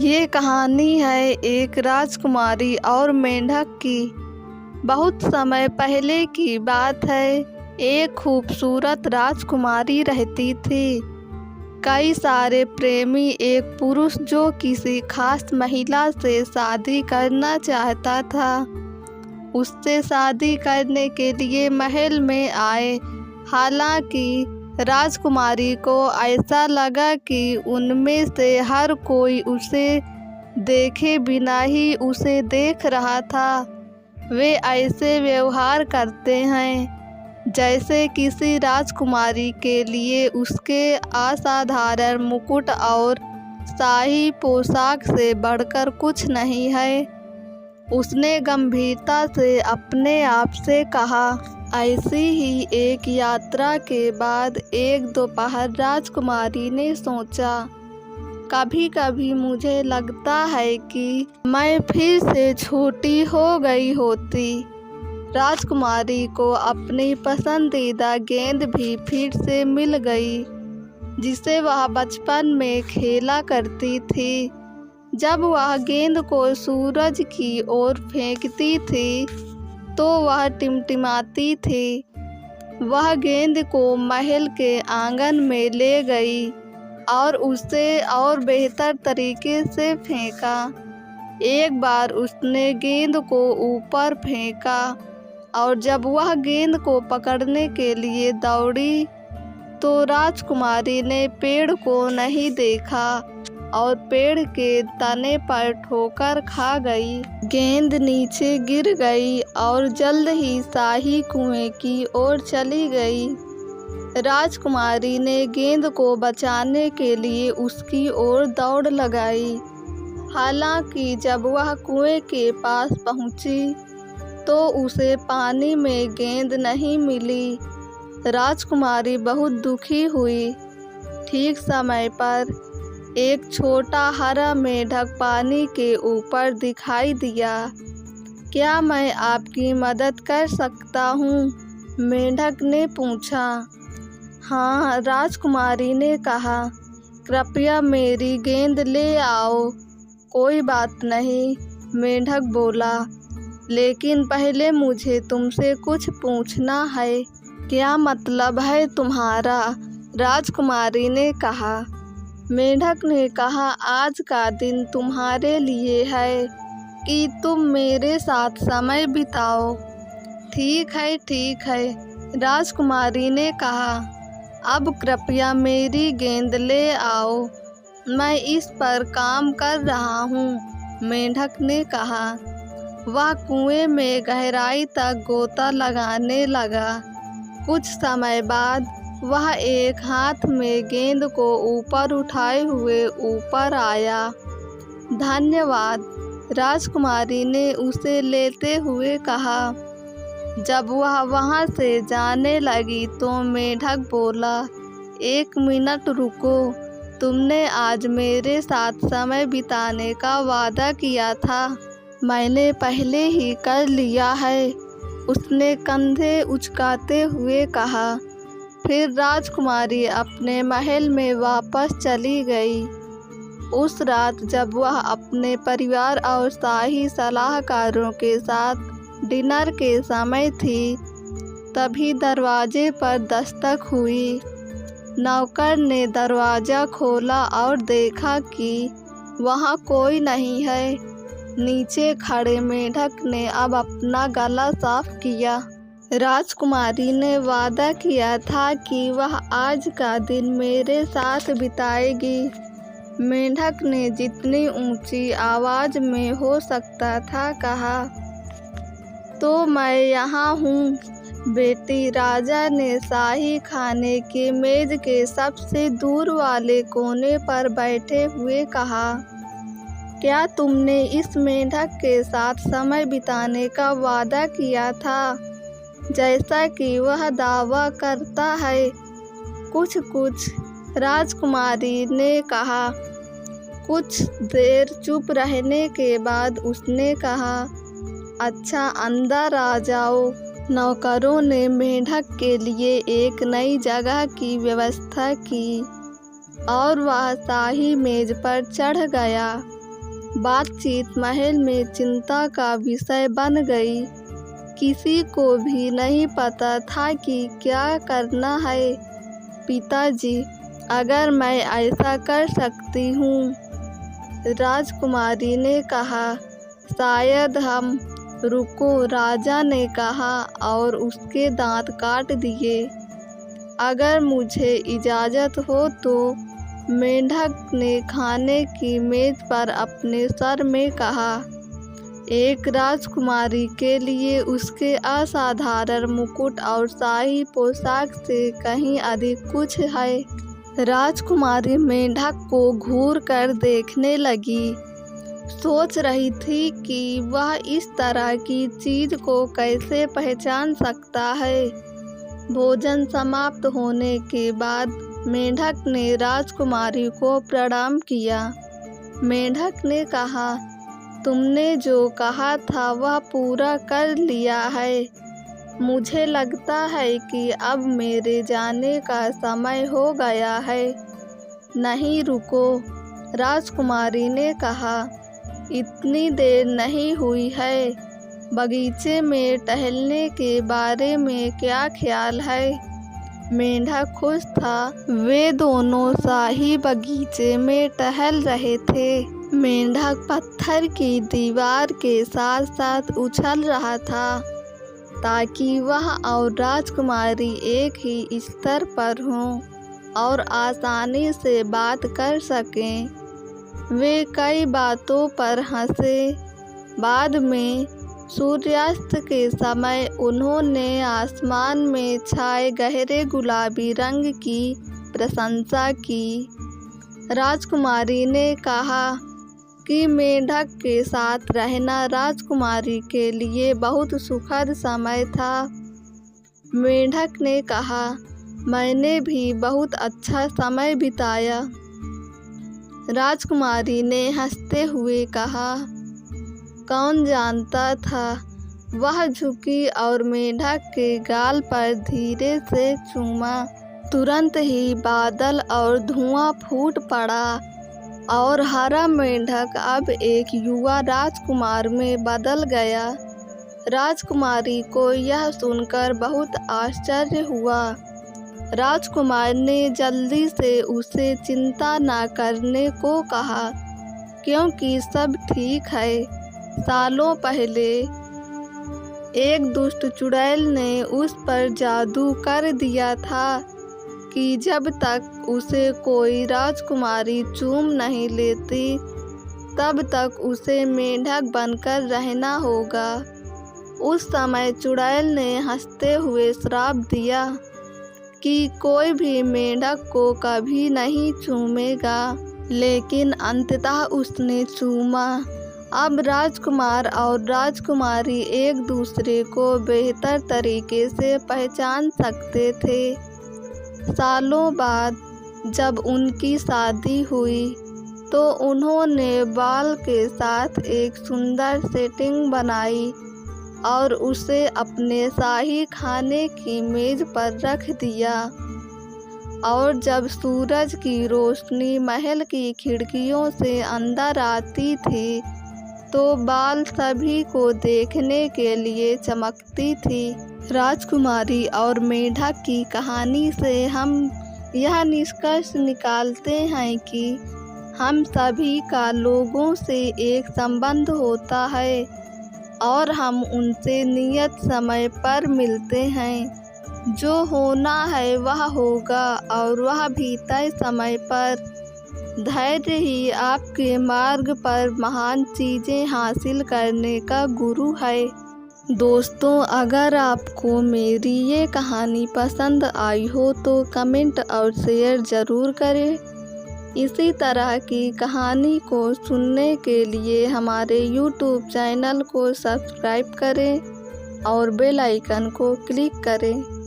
ये कहानी है एक राजकुमारी और मेंढक की। बहुत समय पहले की बात है। एक खूबसूरत राजकुमारी रहती थी। कई सारे प्रेमी एक पुरुष जो किसी खास महिला से शादी करना चाहता था, उससे शादी करने के लिए महल में आए। हालांकि राजकुमारी को ऐसा लगा कि उनमें से हर कोई उसे देखे बिना ही उसे देख रहा था। वे ऐसे व्यवहार करते हैं जैसे किसी राजकुमारी के लिए उसके असाधारण मुकुट और शाही पोशाक से बढ़कर कुछ नहीं है। उसने गंभीरता से अपने आप से कहा। ऐसी ही एक यात्रा के बाद एक दोपहर राजकुमारी ने सोचा, कभी कभी मुझे लगता है कि मैं फिर से छोटी हो गई होती। राजकुमारी को अपनी पसंदीदा गेंद भी फिर से मिल गई, जिसे वह बचपन में खेला करती थी। जब वह गेंद को सूरज की ओर फेंकती थी तो वह टिमटिमाती थी। वह गेंद को महल के आंगन में ले गई और उसे और बेहतर तरीके से फेंका। एक बार उसने गेंद को ऊपर फेंका और जब वह गेंद को पकड़ने के लिए दौड़ी तो राजकुमारी ने पेड़ को नहीं देखा और पेड़ के तने पर ठोकर खा गई। गेंद नीचे गिर गई और जल्द ही शाही कुएं की ओर चली गई। राजकुमारी ने गेंद को बचाने के लिए उसकी ओर दौड़ लगाई। हालांकि जब वह कुएं के पास पहुंची तो उसे पानी में गेंद नहीं मिली। राजकुमारी बहुत दुखी हुई। ठीक समय पर एक छोटा हरा मेंढक पानी के ऊपर दिखाई दिया। क्या मैं आपकी मदद कर सकता हूँ? मेंढक ने पूछा। हाँ, राजकुमारी ने कहा, कृपया मेरी गेंद ले आओ। कोई बात नहीं, मेंढक बोला, लेकिन पहले मुझे तुमसे कुछ पूछना है। क्या मतलब है तुम्हारा? राजकुमारी ने कहा। मेंढक ने कहा, आज का दिन तुम्हारे लिए है कि तुम मेरे साथ समय बिताओ। ठीक है, राजकुमारी ने कहा। अब कृपया मेरी गेंद ले आओ, मैं इस पर काम कर रहा हूँ, मेंढक ने कहा। वह कुएं में गहराई तक गोता लगाने लगा। कुछ समय बाद वह एक हाथ में गेंद को ऊपर उठाए हुए ऊपर आया। धन्यवाद, राजकुमारी ने उसे लेते हुए कहा। जब वह वहां से जाने लगी तो मेंढक बोला, एक मिनट रुको, तुमने आज मेरे साथ समय बिताने का वादा किया था। मैंने पहले ही कर लिया है, उसने कंधे उचकाते हुए कहा। फिर राजकुमारी अपने महल में वापस चली गई। उस रात जब वह अपने परिवार और शाही सलाहकारों के साथ डिनर के समय थी, तभी दरवाजे पर दस्तक हुई। नौकर ने दरवाज़ा खोला और देखा कि वहाँ कोई नहीं है। नीचे खड़े मेंढक ने अब अपना गला साफ किया। राजकुमारी ने वादा किया था कि वह आज का दिन मेरे साथ बिताएगी। मेंढक ने जितनी ऊंची आवाज़ में हो सकता था कहा, तो मैं यहाँ हूँ बेटी। राजा ने शाही खाने के मेज के सबसे दूर वाले कोने पर बैठे हुए कहा, क्या तुमने इस मेंढक के साथ समय बिताने का वादा किया था जैसा कि वह दावा करता है? कुछ, राजकुमारी ने कहा। कुछ देर चुप रहने के बाद उसने कहा, अच्छा, अंदर आ जाओ। नौकरों ने मेंढक के लिए एक नई जगह की व्यवस्था की और वह शाही मेज पर चढ़ गया। बातचीत महल में चिंता का विषय बन गई। किसी को भी नहीं पता था कि क्या करना है। पिताजी, अगर मैं ऐसा कर सकती हूँ, राजकुमारी ने कहा। शायद हम। रुको, राजा ने कहा और उसके दांत काट दिए। अगर मुझे इजाज़त हो तो, मेंढक ने खाने की मेज पर अपने स्वर में कहा। एक राजकुमारी के लिए उसके असाधारण मुकुट और शाही पोशाक से कहीं अधिक कुछ है। राजकुमारी मेंढक को घूर कर देखने लगी। सोच रही थी कि वह इस तरह की चीज़ को कैसे पहचान सकता है। भोजन समाप्त होने के बाद मेंढक ने राजकुमारी को प्रणाम किया। मेंढक ने कहा, तुमने जो कहा था वह पूरा कर लिया है। मुझे लगता है कि अब मेरे जाने का समय हो गया है। नहीं, रुको, राजकुमारी ने कहा। इतनी देर नहीं हुई है। बगीचे में टहलने के बारे में क्या ख्याल है? मेंढक खुश था। वे दोनों शाही बगीचे में टहल रहे थे। मेंढक पत्थर की दीवार के साथ साथ उछल रहा था ताकि वह और राजकुमारी एक ही स्तर पर हों और आसानी से बात कर सकें। वे कई बातों पर हंसे। बाद में सूर्यास्त के समय उन्होंने आसमान में छाए गहरे गुलाबी रंग की प्रशंसा की। राजकुमारी ने कहा कि मेंढक के साथ रहना राजकुमारी के लिए बहुत सुखद समय था। मेंढक ने कहा, मैंने भी बहुत अच्छा समय बिताया। राजकुमारी ने हंसते हुए कहा, कौन जानता था। वह झुकी और मेंढक के गाल पर धीरे से चूमा। तुरंत ही बादल और धुआं फूट पड़ा और हरा मेंढक अब एक युवा राजकुमार में बदल गया। राजकुमारी को यह सुनकर बहुत आश्चर्य हुआ। राजकुमार ने जल्दी से उसे चिंता न करने को कहा, क्योंकि सब ठीक है। सालों पहले एक दुष्ट चुड़ैल ने उस पर जादू कर दिया था कि जब तक उसे कोई राजकुमारी चूम नहीं लेती, तब तक उसे मेंढक बनकर रहना होगा। उस समय चुड़ैल ने हंसते हुए श्राप दिया कि कोई भी मेंढक को कभी नहीं चूमेगा, लेकिन अंततः उसने चूमा। अब राजकुमार और राजकुमारी एक दूसरे को बेहतर तरीके से पहचान सकते थे। सालों बाद जब उनकी शादी हुई तो उन्होंने बाल के साथ एक सुंदर सेटिंग बनाई और उसे अपने शाही खाने की मेज पर रख दिया। और जब सूरज की रोशनी महल की खिड़कियों से अंदर आती थी तो बाल सभी को देखने के लिए चमकती थी। राजकुमारी और मेंढक की कहानी से हम यह निष्कर्ष निकालते हैं कि हम सभी का लोगों से एक संबंध होता है और हम उनसे नियत समय पर मिलते हैं। जो होना है वह होगा और वह भी तय समय पर। धैर्य ही आपके मार्ग पर महान चीज़ें हासिल करने का गुरु है। दोस्तों, अगर आपको मेरी ये कहानी पसंद आई हो तो कमेंट और शेयर ज़रूर करें। इसी तरह की कहानी को सुनने के लिए हमारे YouTube चैनल को सब्सक्राइब करें और बेल आइकन को क्लिक करें।